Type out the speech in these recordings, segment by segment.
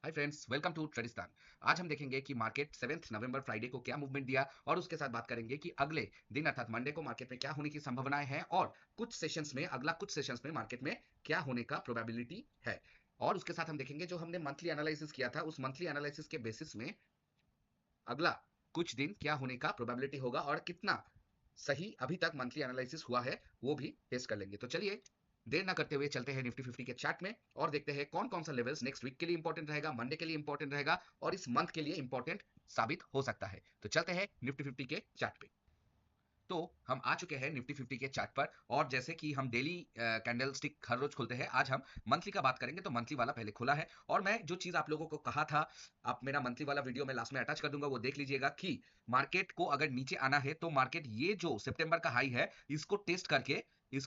Hi friends, welcome to Tradistan. आज हम देखेंगे कि मार्केट 7 नवंबर फ्राइडे को क्या मूवमेंट दिया और उसके साथ बात करेंगे कि अगले दिन अर्थात मंडे को मार्केट में क्या होने की संभावनाएं हैं और कुछ सेशंस में मार्केट में क्या होने का प्रोबेबिलिटी है। और उसके साथ हम देखेंगे जो हमने मंथली एनालिसिस किया था उस मंथली एनालिसिस के बेसिस में अगला कुछ दिन क्या होने का प्रोबेबिलिटी होगा और कितना सही अभी तक मंथली एनालिसिस हुआ है वो भी टेस्ट कर लेंगे। तो चलिए देर ना करते हुए चलते हैं निफ्टी 50 के चार्ट में और देखते हैं कौन कौन सा लेवल्स नेक्स्ट वीक के लिए इंपॉर्टेंट रहेगा, मंडे के लिए इंपॉर्टेंट रहेगा और इस मंथ के लिए इंपॉर्टेंट साबित हो सकता है। तो चलते हैं निफ्टी 50 के चार्ट पे। तो हम आ चुके हैं निफ्टी 50 के चार्ट पर और जैसे कि हम डेली कैंडल स्टिक हर रोज खोलते हैं, आज हम मंथली का बात करेंगे। तो मंथली वाला पहले खुला है और मैं जो चीज आप लोगों को कहा था, आप मेरा मंथली वाला वीडियो में लास्ट में अटैच कर दूंगा, वो देख लीजिएगा कि मार्केट को अगर नीचे आना है तो मार्केट ये जो सितंबर का हाई है इसको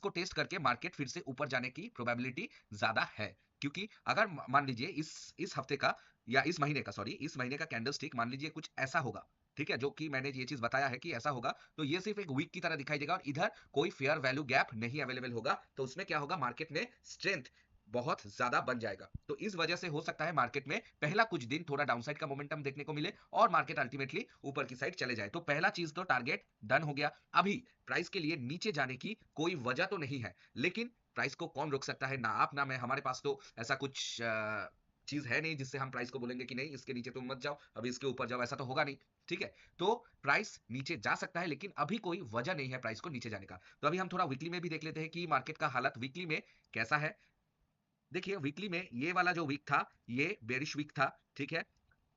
टेस्ट करके मार्केट फिर से ऊपर जाने की प्रोबेबिलिटी ज्यादा है। क्योंकि अगर मान लीजिए इस हफ्ते का या इस महीने का कैंडल स्टिक मान लीजिए कुछ ऐसा होगा, ठीक है, जो कि मैंने ये चीज बताया है कि ऐसा होगा, तो ये सिर्फ एक वीक की तरह दिखाई देगा और इधर कोई फेयर वैल्यू गैप नहीं अवेलेबल होगा। तो उसमें क्या होगा, मार्केट में स्ट्रेंथ बहुत ज्यादा बन जाएगा। तो इस वजह से हो सकता है मार्केट में पहला कुछ दिन थोड़ा डाउनसाइड का मोमेंटम देखने को मिले और मार्केट अल्टीमेटली ऊपर की साइड चले जाए। तो पहला चीज तो टारगेट डन हो गया। अभी प्राइस के लिए नीचे जाने की कोई वजह तो नहीं है, लेकिन प्राइस को कौन रोक सकता है, ना आप ना मैं, हमारे पास तो ऐसा कुछ चीज है नहीं जिससे हम प्राइस को बोलेंगे कि नहीं इसके नीचे तुम मत जाओ, अभी इसके ऊपर जाओ, ऐसा तो होगा नहीं। ठीक है, तो प्राइस नीचे जा सकता है लेकिन अभी कोई वजह नहीं है प्राइस को नीचे जाने का। तो अभी हम थोड़ा वीकली में भी देख लेते हैं कि मार्केट का हालत वीकली में कैसा है। देखिए वीकली में ये वाला जो वीक था ये बेरिश वीक था, ठीक है।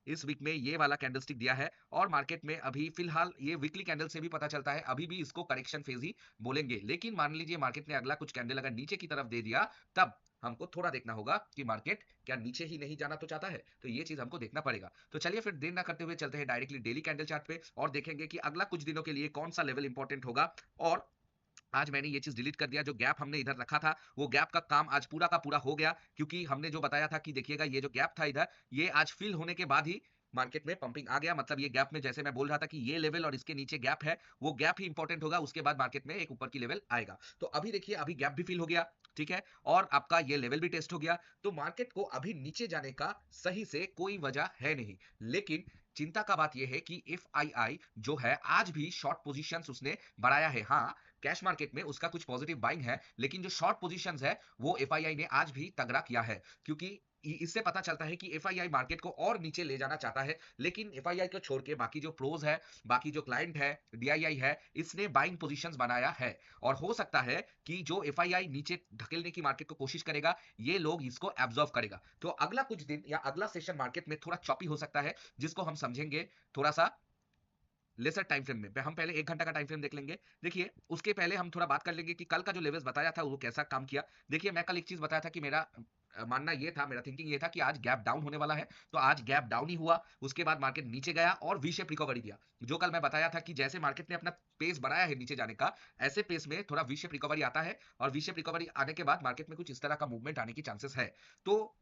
इस वीक में ये वाला कैंडलस्टिक दिया है और मार्केट में अभी फिलहाल ये वीकली कैंडल से भी पता चलता है अभी भी इसको करेक्शन फेज ही बोलेंगे। लेकिन मान लीजिए मार्केट ने अगला कुछ कैंडल अगर नीचे की तरफ दे दिया, तब हमको थोड़ा देखना होगा कि मार्केट क्या नीचे ही नहीं जाना तो चाहता है, तो ये चीज हमको देखना पड़ेगा। तो चलिए फिर देर ना करते हुए चलते हैं डायरेक्टली डेली कैंडल चार्ट पे और देखेंगे कि अगला कुछ दिनों के लिए कौन सा लेवल इंपॉर्टेंट होगा। और आज मैंने ये चीज डिलीट कर दिया, जो गैप हमने इधर रखा था वो गैप का काम आज पूरा का पूरा हो गया, क्योंकि हमने जो बताया था कि देखिएगा ये जो गैप था इधर, ये आज फिल होने के बाद ही मार्केट में पंपिंग आ गया। मतलब ये गैप में जैसे मैं बोल रहा था कि ये लेवल और इसके नीचे गैप है, वो गैप ही इंपॉर्टेंट होगा, उसके बाद मार्केट में एक ऊपर की लेवल आएगा। तो अभी देखिए अभी गैप भी फिल हो गया, ठीक है, और आपका ये लेवल भी टेस्ट हो गया। तो मार्केट को अभी नीचे जाने का सही से कोई वजह है नहीं। लेकिन चिंता का बात यह है कि एफ आई आई जो है आज भी शॉर्ट पोजीशंस उसने बढ़ाया है। हाँ, कैश मार्केट में उसका कुछ पॉजिटिव बाइंग है, लेकिन जो शॉर्ट पोजीशंस है वो एफआईआई ने आज भी तगड़ा किया है। क्योंकि इससे पता चलता है कि एफआईआई मार्केट को और नीचे ले जाना चाहता है, लेकिन एफआईआई को छोड़ के बाकी जो प्रोज है, बाकी जो क्लाइंट है, डीआईआई है, इसने बाइंग पोजीशंस बनाया है। और हो सकता है कि जो एफआईआई नीचे ढकेलने की मार्केट को कोशिश करेगा, ये लोग इसको एब्जॉर्व करेगा। तो अगला कुछ दिन या अगला सेशन मार्केट में थोड़ा चॉपी हो सकता है, जिसको हम समझेंगे थोड़ा सा लेसर टाइम फ्रेम में। हम पहले 1 घंटा का टाइम फ्रेम देख लेंगे। देखिए उसके पहले हम थोड़ा बात कर लेंगे कि कल का जो लेवल्स बताया था वो कैसा काम किया। देखिए मैं कल एक चीज बताया था कि मेरा मानना ये था, मेरा थिंकिंग ये था कि आज गैप डाउन होने वाला है। तो आज गैप डाउन ही हुआ, उसके बाद मार्केट नीचे गया और वी शेप रिकवरी दिया। जो कल मैं बताया था कि जैसे मार्केट ने अपना पेस बढ़ाया है नीचे जाने का, ऐसे पेस में थोड़ा वी शेप रिकवरी आता है और वी शेप रिकवरी आने के बाद मार्केट में कुछ इस तरह का मूवमेंट आने की चांसेस है। तो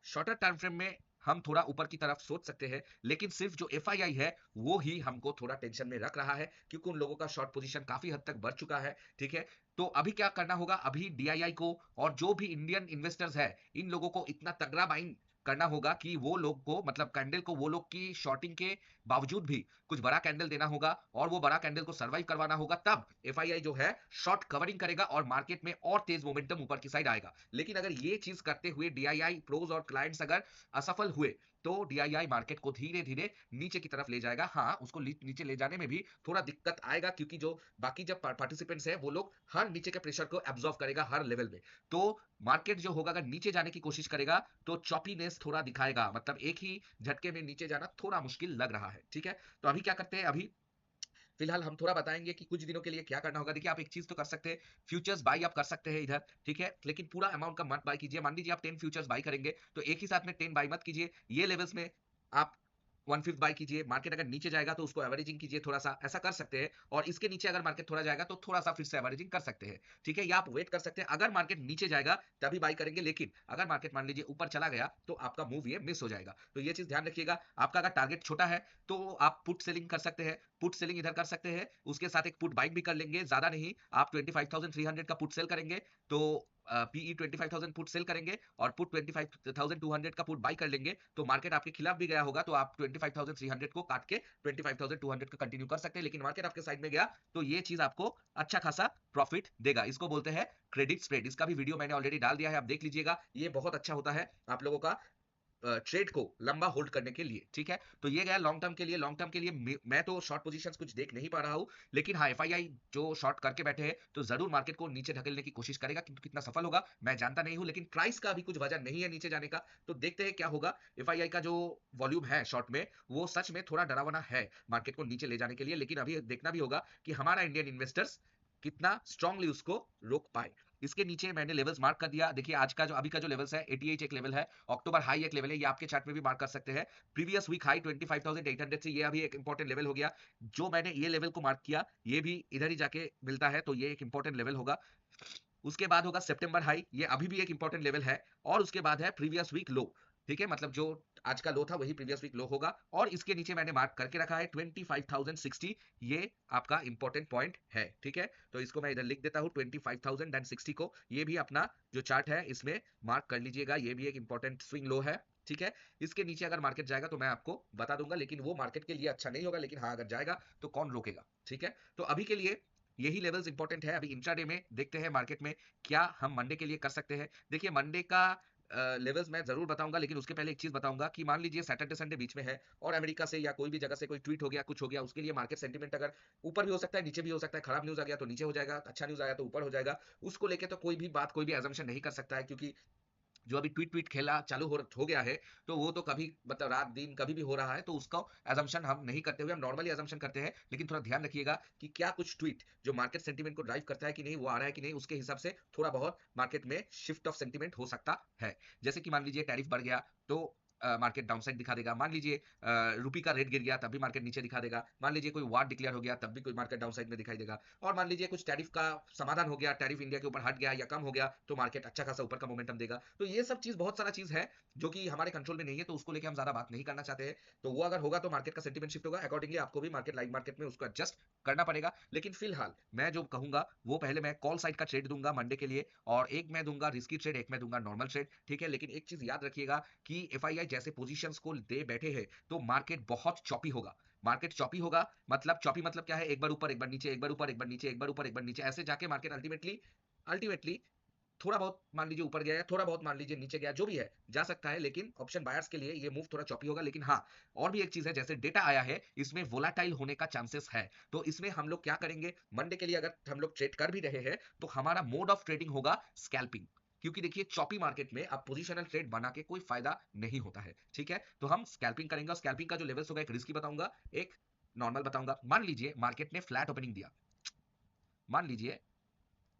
शॉर्टर टाइम फ्रेम में हम थोड़ा ऊपर की तरफ सोच सकते हैं, लेकिन सिर्फ जो एफआईआई है वो ही हमको थोड़ा टेंशन में रख रहा है, क्योंकि उन लोगों का शॉर्ट पोजीशन काफी हद तक बढ़ चुका है। ठीक है, तो अभी क्या करना होगा, अभी डीआईआई को और जो भी इंडियन इन्वेस्टर्स है इन लोगों को इतना तगड़ा बाइंग करना होगा कि वो लोग को, मतलब कैंडल को, वो लोग की शॉर्टिंग के बावजूद भी कुछ बड़ा कैंडल देना होगा और वो बड़ा कैंडल को सर्वाइव करवाना होगा, तब एफआईआई जो है शॉर्ट कवरिंग करेगा और मार्केट में और तेज मोमेंटम ऊपर की साइड आएगा। लेकिन अगर ये चीज करते हुए डीआईआई प्रोज और क्लाइंट्स अगर असफल हुए, तो डीआईआई मार्केट को धीरे धीरे नीचे की तरफ ले जाएगा। हाँ, उसको नीचे ले जाने में भी थोड़ा दिक्कत आएगा, क्योंकि जो बाकी जब पार्टिसिपेंट्स हैं वो लोग हर नीचे के प्रेशर को एब्जॉर्व करेगा हर लेवल में। तो मार्केट जो होगा अगर नीचे जाने की कोशिश करेगा तो चॉपीनेस थोड़ा दिखाएगा, मतलब एक ही झटके में नीचे जाना थोड़ा मुश्किल लग रहा है। ठीक है, तो अभी क्या करते हैं, अभी फिलहाल हम थोड़ा बताएंगे कि कुछ दिनों के लिए क्या करना होगा। देखिए आप एक चीज तो कर सकते हैं, फ्यूचर्स बाई आप कर सकते हैं इधर, ठीक है, लेकिन पूरा अमाउंट का मत बाई कीजिए। मान लीजिए आप 10 फ्यूचर्स बाई करेंगे तो एक ही साथ में 10 बाई मत कीजिए। ये लेवल्स में आप 1/5 बाई कीजिए। मार्केट अगर नीचे जाएगा तो उसको एवरेजिंग कीजिए, थोड़ा सा ऐसा कर सकते हैं। और इसके नीचे अगर मार्केट थोड़ा जाएगा तो थोड़ा सा फिर से एवरेजिंग कर सकते हैं। ठीक है, या आप वेट कर सकते हैं, अगर मार्केट नीचे जाएगा तभी बाई करेंगे, लेकिन अगर मार्केट मान लीजिए ऊपर चला गया तो आपका मूव ये मिस हो जाएगा। तो ये चीज ध्यान रखिएगा। आपका अगर टारगेट छोटा है तो आप पुट सेलिंग कर सकते हैं, पुट सेलिंग इधर कर सकते हैं, उसके साथ एक पुट बाइंग भी कर लेंगे, ज्यादा नहीं, आप 25,300 का पुट सेल करेंगे तो पीई 25,000 पुट सेल करेंगे और पुट 25,200 का पुट बाई कर लेंगे, तो मार्केट आपके खिलाफ भी गया होगा तो आप 25,300 को काट के 25,200 का कंटिन्यू कर सकते हैं। लेकिन मार्केट आपके साइड में गया तो ये चीज आपको अच्छा खासा प्रॉफिट देगा। इसको बोलते हैं क्रेडिट स्प्रेड। इसका भी वीडियो मैंने ऑलरेडी डाल दिया है, आप देख लीजिएगा। ये बहुत अच्छा होता है आप लोगों का ट्रेड को लंबा होल्ड करने के लिए, ठीक है। तो ये गया लॉन्ग टर्म के लिए। लॉन्ग टर्म के लिए मैं तो शॉर्ट पोजीशंस कुछ देख नहीं पा रहा हूं, लेकिन हाँ एफआईआई जो शॉर्ट करके बैठे हैं तो जरूर मार्केट को नीचे ढकेलने की कोशिश करेगा, किंतु कितना सफल होगा मैं जानता नहीं हूं। लेकिन प्राइस का अभी कुछ वजह नहीं है नीचे जाने का, तो देखते हैं क्या होगा। एफआईआई का जो वॉल्यूम है शॉर्ट में वो सच में थोड़ा डरावना है मार्केट को नीचे ले जाने के लिए, लेकिन अभी देखना भी होगा कि हमारा इंडियन इन्वेस्टर्स कितना स्ट्रांगली उसको रोक पाए। इसके नीचे मैंने लेवल्स मार्क कर दिया। देखिए आज का जो अभी का जो लेवल्स है 88 एक लेवल है, अक्टूबर हाई एक लेवल है, ये आपके चार्ट में भी मार्क कर सकते हैं। प्रीवियस वीक हाई 25,800 से ये अभी एक इंपॉर्टेंट लेवल हो गया। जो मैंने ये लेवल को मार्क किया ये भी इधर ही जाके मिलता है, तो ये एक इंपॉर्टेंट लेवल होगा। उसके बाद होगा सितंबर हाई, ये अभी भी एक इंपॉर्टेंट लेवल है। और उसके बाद है प्रीवियस वीक लो, ठीक है, मतलब जो आज का लो था वही प्रीवियस वीक लो होगा। और इसके नीचे मैंने मार्क करके रखा है 25,060, ये आपका इंपॉर्टेंट पॉइंट है, ठीक है। तो इसको मैं इधर लिख देता हूं 25,060 को, ये भी अपना जो चार्ट है इसमें मार्क कर लीजिएगा। ये भी एक इंपॉर्टेंट स्विंग लो है, ठीक है। इसके नीचे अगर मार्केट जाएगा तो मैं आपको बता दूंगा, लेकिन वो मार्केट के लिए अच्छा नहीं होगा। लेकिन हाँ अगर जाएगा तो कौन रोकेगा, ठीक है। तो अभी के लिए यही लेवल्स इंपॉर्टेंट है। अभी इंट्राडे में देखते हैं मार्केट में क्या हम मंडे के लिए कर सकते हैं। देखिए मंडे का लेवल्स मैं जरूर बताऊंगा, लेकिन उसके पहले एक चीज बताऊंगा कि मान लीजिए सैटरडे संडे बीच में है और अमेरिका से या कोई भी जगह से कोई ट्वीट हो गया, कुछ हो गया, उसके लिए मार्केट सेंटीमेंट अगर ऊपर भी हो सकता है नीचे भी हो सकता है। खराब न्यूज आ गया तो नीचे हो जाएगा, अच्छा न्यूज आया तो ऊपर हो जाएगा। उसको लेके तो कोई भी बात, कोई भी एजम्पशन नहीं कर सकता है, क्योंकि जो अभी ट्वीट ट्वीट खेला चालू हो गया है, तो वो तो कभी मतलब रात दिन कभी भी हो रहा है, तो उसका एजम्पशन हम नहीं करते हुए हम नॉर्मली एजम्पशन करते हैं। लेकिन थोड़ा ध्यान रखिएगा कि क्या कुछ ट्वीट जो मार्केट सेंटीमेंट को ड्राइव करता है कि नहीं, वो आ रहा है कि नहीं, उसके हिसाब से थोड़ा बहुत मार्केट में शिफ्ट ऑफ सेंटीमेंट हो सकता है। जैसे कि मान लीजिए टैरिफ बढ़ गया तो मार्केट डाउनसाइड दिखा देगा। मान लीजिए रुपी का रेट गिर गया तब भी मार्केट नीचे दिखा देगा। मान लीजिए कोई वार डिक्लेयर हो गया तब भी कोई मार्केट डाउनसाइड में दिखाई देगा। और मान लीजिए कुछ टैरिफ का समाधान हो गया, टैरिफ इंडिया के ऊपर हट गया या कम हो गया, तो मार्केट अच्छा खासा ऊपर का मोमेंटम देगा। तो ये सब चीज, बहुत सारा चीज है जो कि हमारे कंट्रोल में नहीं है, तो उसको लेके हम ज्यादा बात नहीं करना चाहते हैं। तो वो अगर होगा तो मार्केट का सेंटीमेंट शिफ्ट होगा, अकॉर्डिंगली आपको भी मार्केट लाइव मार्केट में उसको एडजस्ट करना पड़ेगा। लेकिन फिलहाल मैं जो कहूंगा वो पहले मैं कॉल साइड का ट्रेड दूंगा मंडे के लिए, और एक मैं दूंगा रिस्की ट्रेड, एक मैं दूंगा नॉर्मल ट्रेड, ठीक है। लेकिन एक चीज याद रखिएगा कि एफआईआई जैसे पोजीशंस को दे बैठे हैं तो मार्केट बहुत चॉपी होगा। मार्केट चॉपी होगा मतलब, चॉपी मतलब क्या है, एक बार ऊपर एक बार नीचे, एक बार ऊपर एक बार नीचे, एक बार ऊपर एक बार नीचे, ऐसे जाके मार्केट अल्टीमेटली अल्टीमेटली थोड़ा बहुत मान लीजिए ऊपर गया या थोड़ा बहुत मान लीजिए नीचे गया, जो भी है जा सकता है। लेकिन ऑप्शन बायर्स के लिए ये मूव थोड़ा चॉपी होगा। लेकिन हाँ और भी एक चीज है, जैसे डेटा आया है इसमें वोलाटाइल होने का चांसेस है। तो इसमें हम लोग क्या करेंगे, मंडे के लिए अगर हम लोग ट्रेड कर भी रहे हैं तो हमारा मोड ऑफ ट्रेडिंग होगा स्कैल्पिंग। क्योंकि देखिए चॉपी मार्केट में आप पोजिशनल ट्रेड बना के कोई फायदा नहीं होता है, ठीक है। तो हम स्कैल्पिंग करेंगे। स्कैल्पिंग का जो लेवल्स होगा, एक रिस्की बताऊंगा, एक नॉर्मल बताऊंगा। मान लीजिए मार्केट ने फ्लैट ओपनिंग दिया, मान लीजिए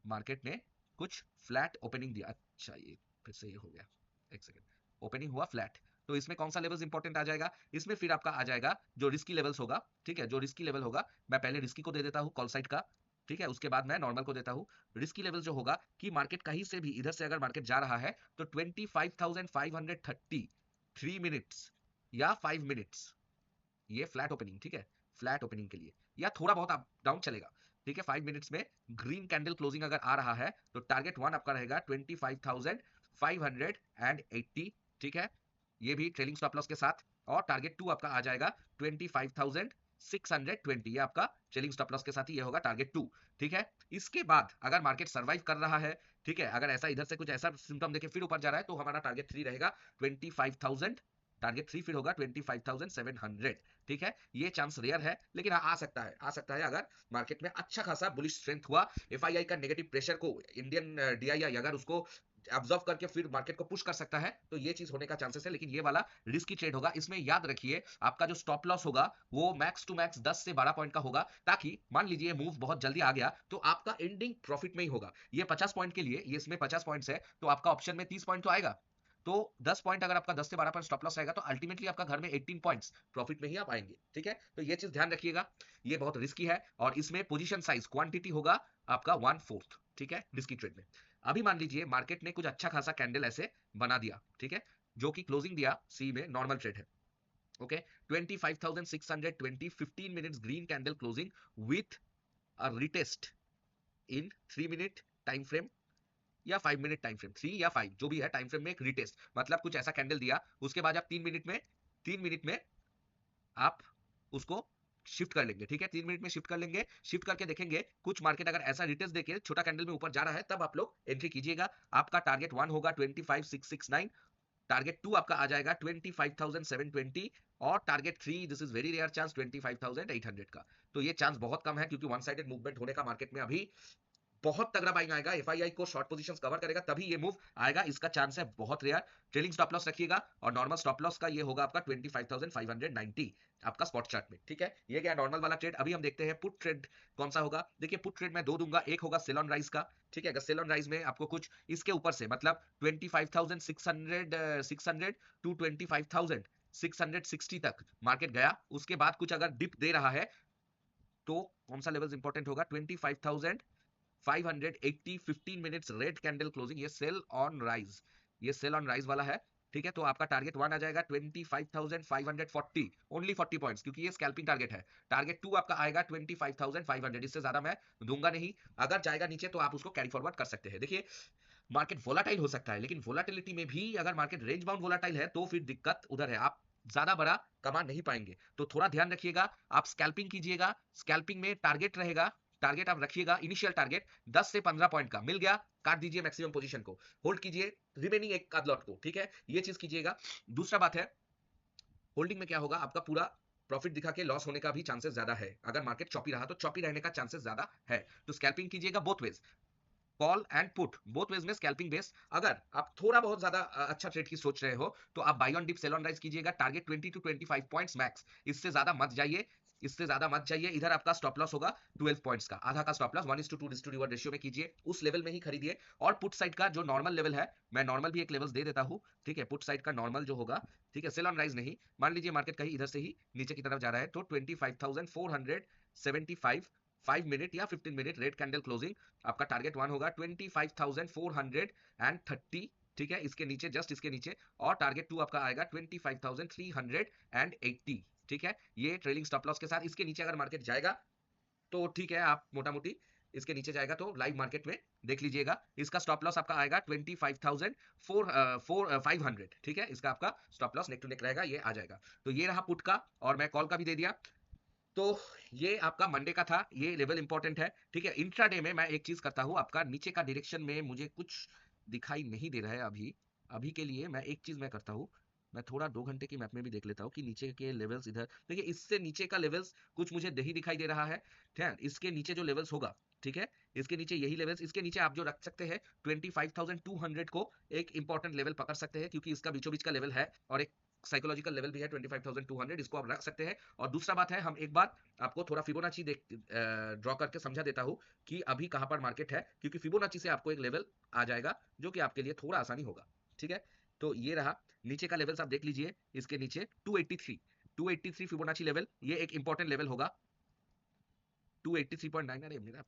मार्केट ने कुछ फ्लैट ओपनिंग दिया, अच्छा ये फिर से ये हो गया, एक सेकंड, ओपनिंग हुआ फ्लैट, तो इसमें कौन सा लेवल्स इंपॉर्टेंट आ जाएगा, इसमें फिर आपका आ जाएगा जो रिस्की लेवल्स होगा, ठीक है। जो रिस्की लेवल होगा मैं पहले रिस्की को दे देता हूं कॉल साइड का, ठीक है, उसके बाद मैं नॉर्मल को देता हूं। रिस्की लेवल जो होगा कि मार्केट कहीं से भी इधर से अगर मार्केट जा रहा है तो 25,530 3 मिनट्स या 5 मिनट्स, ये फ्लैट ओपनिंग, ठीक है, फ्लैट ओपनिंग के लिए या थोड़ा बहुत अप डाउन चलेगा, ठीक है। 5 मिनट्स में ग्रीन कैंडल क्लोजिंग अगर आ रहा है तो टारगेट वन आपका रहेगा 25,580, ठीक है, ये भी ट्रेलिंग स्टॉप लॉस के साथ। और टारगेट टू आपका आ जाएगा 25,620, ये आपका ट्रेलिंग स्टॉप लॉस के साथ ही ये होगा टारगेट टू, ठीक है। इसके बाद अगर मार्केट सर्वाइव कर रहा है, ठीक है, अगर ऐसा इधर से कुछ ऐसा सिम्टम देखे फिर ऊपर जा रहा है, तो हमारा टारगेट थ्री रहेगा 25,000, टारगेट थ्री फिर होगा 25,700, ठीक है। ये चांस रेयर है, लेकिन हाँ आ सकता है, आ सकता है अगर मार्केट में अच्छा खासा बुलिश स्ट्रेंथ हुआ, एफआईआई का नेगेटिव प्रेशर को इंडियन डीआईआई अगर उसको ऑब्जर्व करके फिर मार्केट को पुश कर सकता है, तो ये चीज होने का चांसेस है। लेकिन ये वाला रिस्की ट्रेड होगा। इसमें याद रखिए आपका जो स्टॉप लॉस होगा वो मैक्स टू मैक्स 10 से 12 पॉइंट का होगा, ताकि मान लीजिए मूव बहुत जल्दी आ गया तो आपका एंडिंग प्रॉफिट में ही होगा। ये 50 पॉइंट के लिए, ये इसमें 50 पॉइंट्स है तो आपका ऑप्शन में 30 पॉइंट तो आएगा। तो 10 पॉइंट अगर आपका 10 से 12 पॉइंट स्टॉप लॉस रहेगा तो अल्टीमेटली आपका घर में 18 पॉइंट्स प्रॉफिट में ही आप आएंगे, ठीक है। तो ये चीज ध्यान रखिएगा, ये बहुत रिस्की है। और इसमें पोजीशन साइज क्वांटिटी होगा आपका 1/4, ठीक है, रिस्की ट्रेड में। अभी मान लीजिए मार्केट ने कुछ अच्छा खासा कैंडल ऐसे बना दिया, ठीक है, जो कि क्लोजिंग दिया सी में, नॉर्मल ट्रेड है, okay, 25,620 15 minutes green candle closing with a retest in 3 minute time frame, या 5 मिनट टाइम फ्रेम, 3 या 5 जो भी है टाइम फ्रेम में एक रिटेस्ट, मतलब कुछ ऐसा कैंडल दिया, उसके बाद आप 3 मिनट में आप उसको शिफ्ट कर लेंगे, ठीक है, 3 मिनट में शिफ्ट कर लेंगे, शिफ्ट करके देखेंगे कुछ मार्केट अगर ऐसा रिटेस्ट देके छोटा कैंडल में ऊपर जा रहा है, तब आप लोग एंट्री कीजिएगा। आपका टारगेट 1 होगा 25669, टारगेट 2 आपका आ जाएगा 25720, और target 3, this is very rare chance, 25800 का। तो ये चांस बहुत कम है, क्योंकि वन साइडेड मूवमेंट होने का मार्केट में अभी बहुत तगड़ा बाइंग आएगा, एफआईआई को शॉर्ट पोजीशंस कवर करेगा तभी ये मूव आएगा, इसका चांस है बहुत रेयर। ट्रेलिंग स्टॉप लॉस रखिएगा, और नॉर्मल स्टॉप लॉस का ये होगा आपका 25590 आपका स्पॉट चार्ट में, ठीक है। ये गया नॉर्मल वाला ट्रेड। अभी हम देखते हैं पुट ट्रेड कौन सा होगा। देखिए पुट ट्रेड मैं दो दूंगा, एक होगा सेल ऑन राइज का, ठीक है। अगर सेल ऑन राइज में आपको कुछ इसके ऊपर से, मतलब 25600 टू 25660 तक मार्केट गया, उसके बाद कुछ अगर डिप दे रहा है तो कौन सा लेवल इंपॉर्टेंट होगा, 25580, 15 मिनट्स रेड कैंडल क्लोजिंग, ये सेल ऑन राइज, ये सेल ऑन राइज वाला है, ठीक है। तो आपका टारगेट 1 आ जाएगा 25540, ओनली 40 पॉइंट्स, क्योंकि ये स्कैल्पिंग टारगेट है। टारगेट 2 आपका आएगा 25500, इससे ज्यादा मैं दूंगा नहीं। अगर जाएगा नीचे तो आप उसको कैरी फॉरवर्ड कर सकते हैं। देखिए मार्केट वोलाटाइल हो सकता है, लेकिन वोलाटिलिटी में भी अगर मार्केट रेंज बाउंड वोलाटाइल है तो फिर दिक्कत उधर है, आप ज्यादा बड़ा कमा नहीं पाएंगे। तो थोड़ा ध्यान रखिएगा, आप स्कैल्पिंग कीजिएगा, स्कैल्पिंग में टारगेट रहेगा, टारगेट आप रखिएगा, इनिशियल टारगेट 10 से 15 पॉइंट का, मिल गया काट दीजिए मैक्सिमम पोजीशन को, होल्ड कीजिए रिमेनिंग एक आध लॉट को, ठीक है, ये चीज कीजिएगा। दूसरा बात है, होल्डिंग में क्या होगा, आपका पूरा प्रॉफिट दिखा के लॉस होने का भी चांसेस ज्यादा है। अगर मार्केट चॉपी रहा तो चॉपी रहने का चांसेस ज्यादा है। तो स्कैल्पिंग कीजिएगा both ways, call and put both ways में स्कैल्पिंग बेस। अगर आप थोड़ा बहुत ज्यादा अच्छा ट्रेड की सोच रहे हो तो आप buy on dip sell on rise कीजिएगा, टारगेट 20 टू 25 पॉइंट्स मैक्स, इससे ज्यादा मत जाइए, इससे ज्यादा मत जाइए। इधर आपका स्टॉप लॉस होगा 12 पॉइंट्स का, आधा का स्टॉप लॉस 1:2 रेशियो में कीजिए, उस लेवल में ही खरीदिए। और पुट साइड का जो नॉर्मल लेवल है, मैं नॉर्मल भी एक लेवल दे देता हूं, ठीक है। पुट साइड का नॉर्मल जो होगा, ठीक है, सेल ऑन राइज नहीं, मान लीजिए मार्केट कहीं इधर से ही नीचे की तरफ जा रहा है तो 25475, 5 मिनट या 15 मिनट रेड कैंडल क्लोजिंग, आपका टारगेट 1 होगा 25430, ठीक है, इसके नीचे, जस्ट इसके नीचे। और टारगेट 2 आपका आएगा 25380, ठीक है। ये ट्रेलिंग स्टॉप लॉस के साथ, इसके नीचे अगर मार्केट जाएगा तो ठीक है, आप मोटा मोटी इसके नीचे जाएगा तो लाइव मार्केट में देख लीजिएगा। इसका स्टॉप लॉस आपका आएगा 25500, ठीक है, इसका आपका stop loss neck to neck रहेगा, ये आ जाएगा। तो ये रहा पुट का, और मैं कॉल का भी दे दिया। तो ये आपका मंडे का था, ये लेवल इंपॉर्टेंट है, ठीक है। इंट्राडे में मैं एक चीज करता हूँ, आपका नीचे का डायरेक्शन में मुझे कुछ दिखाई नहीं दे रहा है अभी, अभी के लिए मैं एक चीज मैं करता हूँ, मैं थोड़ा 2 घंटे की मैप में भी देख लेता हूँ कि नीचे के लेवल्स इधर, देखिए इससे नीचे का लेवल्स कुछ मुझे नहीं दिखाई दे रहा है, ठीक है। इसके नीचे जो लेवल्स होगा, ठीक है, इसके नीचे यही लेवल्स, इसके नीचे आप जो रख सकते हैं 25200 को एक इंपॉर्टेंट लेवल पकड़ सकते हैं, क्योंकि इसका बीचों बीच का लेवल है, और एक साइकोलॉजिकल लेवल भी है 25200, इसको आप रख सकते हैं। और दूसरा बात है, हम एक बार आपको थोड़ा फिबोनाची देख ड्रॉ करके समझा देता हूं कि अभी कहां पर मार्केट है, क्योंकि फिबोनाची से आपको एक लेवल आ जाएगा जो कि आपके लिए थोड़ा आसानी होगा, ठीक है। तो ये रहा नीचे का लेवल्स, आप देख लीजिए, इसके नीचे 283 फिबोनाची लेवल, ये एक इंपॉर्टेंट लेवल होगा, 283.9, अरे मेरा,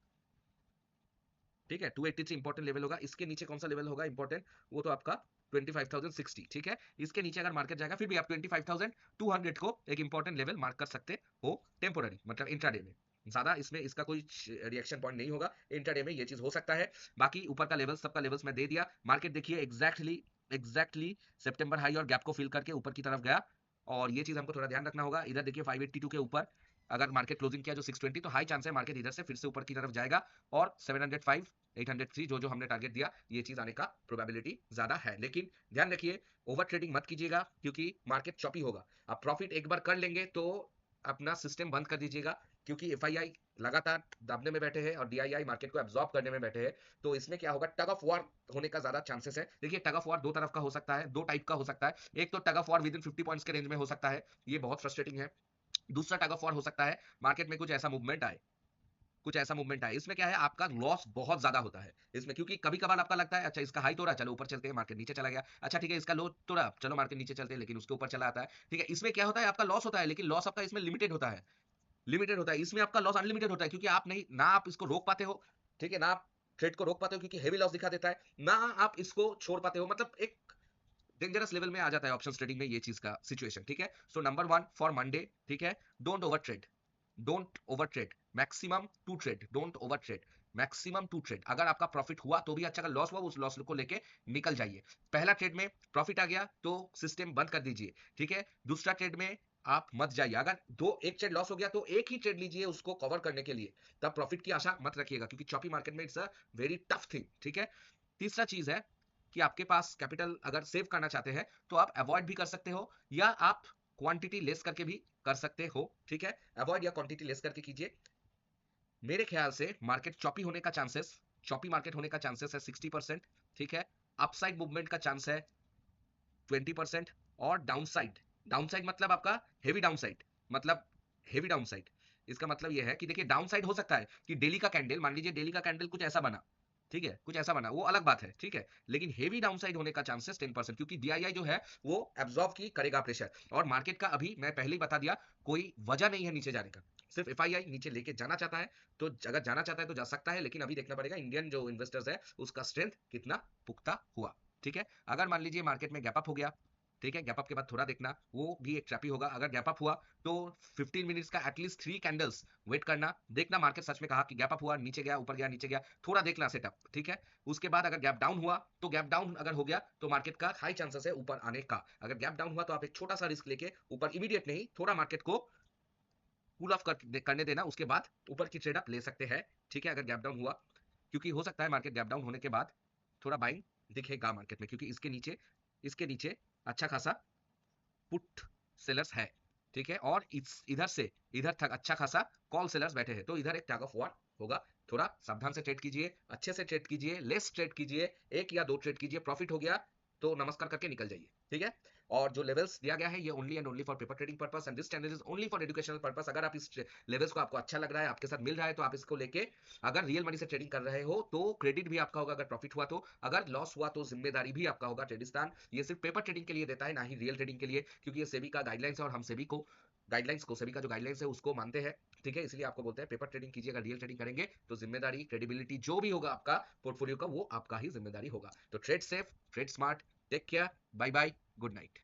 ठीक है, 283 इंपॉर्टेंट लेवल होगा। इसके नीचे कौन सा लेवल होगा इंपॉर्टेंट, वो तो आपका 25060, ठीक है। इसके नीचे अगर मार्केट जाएगा, फिर भी आप 25200 को एक इंपॉर्टेंट लेवल मार्क कर सकते हो, टेम्पोररी, मतलब इंट्राडे में। ज्यादा इसमें इसका कोई रिएक्शन पॉइंट नहीं होगा, इंट्राडे में ये चीज हो सकता है। बाकी ऊपर का लेवल, सबका लेवल्स मैं दे दिया। मार्केट देखिए एग्जैक्टली सितंबर हाई और गैप को फिल करके ऊपर की तरफ गया, और ये चीज हमको थोड़ा ध्यान रखना होगा। इधर देखिए 582 के ऊपर अगर मार्केट क्लोजिंग किया जो 620, तो हाई चांस है मार्केट इधर से फिर से ऊपर की तरफ जाएगा, और 705 803 जो जो हमने टारगेट दिया, ये चीज आने का प्रोबेबिलिटी ज्यादा है। लेकिन ध्यान रखिए, ओवर ट्रेडिंग मत कीजिएगा, क्योंकि मार्केट चॉपी होगा। आप प्रॉफिट एक बार कर लेंगे तो अपना सिस्टम बंद कर दीजिएगा, क्योंकि एफआईआई लगातार दाबने में बैठे हैं और डीआईआई मार्केट को एब्जॉर्ब करने में बैठे हैं। तो इसमें क्या होगा, टग ऑफ वॉर होने का ज्यादा चांसेस है। देखिए टग ऑफ वॉर दो तरफ का हो सकता है, दो टाइप का हो सकता है। एक तो tug of war with in 50 points के रेंज में हो सकता है, ये बहुत फ्रस्ट्रेटिंग है। दूसरा टग ऑफ वॉर हो सकता है मार्केट में कुछ ऐसा मूवमेंट आए, इसमें क्या है, आपका लॉस बहुत ज्यादा होता है इसमें, क्योंकि कभी कभार आपका लगता है अच्छा इसका हाई तो रहा, चलो ऊपर चलते हैं, मार्केट नीचे चला गया, अच्छा ठीक है इसका लो तो रहा, चलो मार्केट नीचे चलते हैं, लेकिन उसके ऊपर चला आता है, ठीक है। इसमें क्या होता है, आपका लॉस होता है, लेकिन लॉस आपका इसमें लिमिटेड होता है, इसमें आपका लॉस अनलिमिटेड होता है, क्योंकि आप नहीं ना आप इसको रोक पाते हो, ठीक है, ना आप ट्रेड को रोक पाते हो, क्योंकि हेवी लॉस दिखा देता है, ना आप इसको छोड़ पाते हो, मतलब एक डेंजरस लेवल में आ जाता है ऑप्शन ट्रेडिंग में ये चीज का सिचुएशन, ठीक है। सो नंबर 1 फॉर मंडे, ठीक है, don't over trade, don't over trade, maximum 2 trade, don't over trade. Maximum 2 trade. अगर आपका प्रॉफिट हुआ तो भी अच्छा, अगर लॉस हुआ उस लॉस को लेके निकल जाइए। पहला ट्रेड में प्रॉफिट आ गया तो सिस्टम बंद कर दीजिए, ठीक है। दूसरा ट्रेड में आप मत जाइए। अगर एक ट्रेड लॉस हो गया तो एक ही ट्रेड लीजिए उसको कवर करने के लिए, तब प्रॉफिट की आशा मत रखिएगा, क्योंकि चॉपी मार्केट में it's a very tough thing, ठीक है। तीसरा चीज है कि आपके पास कैपिटल अगर सेव करना चाहते हैं तो आप अवॉइड भी कर सकते हो, या आप क्वांटिटी लेस करके भी कर सकते हो, ठीक है। अवॉइड या क्वांटिटी लेस करके कीजिए। मेरे ख्याल से मार्केट चॉपी होने का चांसेस, चॉपी मार्केट होने का चांसेस है 60%, ठीक है। अपसाइड मूवमेंट का चांस है 20%, और डाउनसाइड, डाउनसाइड मतलब आपका हेवी डाउनसाइड, मतलब हेवी डाउनसाइड, इसका मतलब यह है कि देखिए डाउनसाइड हो सकता है कि डेली का कैंडल, मान लीजिए डेली का कैंडल कुछ ऐसा बना, ठीक है, कुछ ऐसा बना, वो अलग बात है, ठीक है। लेकिन हेवी डाउनसाइड होने का चांसेस 10%, क्योंकि डीआईआई जो है वो एब्जॉर्ब की करेगा प्रेशर, और मार्केट का अभी मैं पहले ही बता दिया कोई वजह नहीं है नीचे जाने का। सिर्फ एफआईआई नीचे लेके जाना चाहता है, तो अगर जाना चाहता है तो जा सकता है, लेकिन अभी देखना पड़ेगा इंडियन जो इन्वेस्टर्स है उसका स्ट्रेंथ कितना पुख्ता हुआ, ठीक है। अगर मान लीजिए मार्केट में गैप अप हो गया, ठीक है, गैप अप के बाद थोड़ा देखना, वो भी एक ट्रैप ही होगा। अगर गैप अप हुआ तो 15 मिनट्स का एटलीस्ट 3 कैंडल्स वेट करना, देखना मार्केट सच में कहा कि गैप अप हुआ, नीचे गया, ऊपर गया, नीचे गया, थोड़ा देखना सेटअप, ठीक है। उसके बाद अगर गैप डाउन हुआ तो गैप डाउन अगर हो गया तो मार्केट का हाई चांसेस है ऊपर आने का। अगर गैप डाउन हुआ तो आप एक छोटा सा रिस्क लेके ऊपर, इमीडिएट नहीं, थोड़ा मार्केट को कूल ऑफ करने देना, उसके बाद ऊपर की ट्रेड आप ले सकते हैं, ठीक है, अगर गैप डाउन हुआ। क्योंकि हो सकता है मार्केट गैप डाउन होने के बाद थोड़ा बाइंग दिखेगा मार्केट में, क्योंकि इसके नीचे अच्छा खासा पुट सेलर्स है, ठीक है। और इधर से इधर तक अच्छा खासा कॉल सेलर्स बैठे हैं, तो इधर एक टग ऑफ वॉर होगा। थोड़ा सावधान से ट्रेड कीजिए, अच्छे से ट्रेड कीजिए, लेस ट्रेड कीजिए, एक या दो ट्रेड कीजिए, प्रॉफिट हो गया तो नमस्कार करके निकल जाइए, ठीक है। और जो लेवल्स दिया गया है ये only and only for paper trading purpose, and this channel is only for educational purpose. अगर आप इस लेवल्स को आपको अच्छा लग रहा है, आपके साथ मिल रहा है, तो आप इसको लेके अगर रियल मनी से ट्रेडिंग कर रहे हो तो क्रेडिट भी आपका होगा, अगर प्रॉफिट हुआ तो, अगर लॉस हुआ तो जिम्मेदारी भी आपका होगा। ट्रेडिस्तान ये सिर्फ पेपर ट्रेडिंग के लिए देता है, ना ही रियल ट्रेडिंग के लिए, क्योंकि ये सेबी का गाइडलाइंस है और हम सेबी का जो गाइडलाइंस है उसको मानते हैं, ठीक है। इसलिए आपको बोलते हैं पेपर ट्रेडिंग कीजिए। अगर रियल ट्रेडिंग करेंगे तो जिम्मेदारी, क्रेडिबिलिटी जो भी होगा आपका पोर्टफोलियो का, वो आपका ही जिम्मेदारी होगा। तो trade safe, trade smart, take care, bye bye, good night.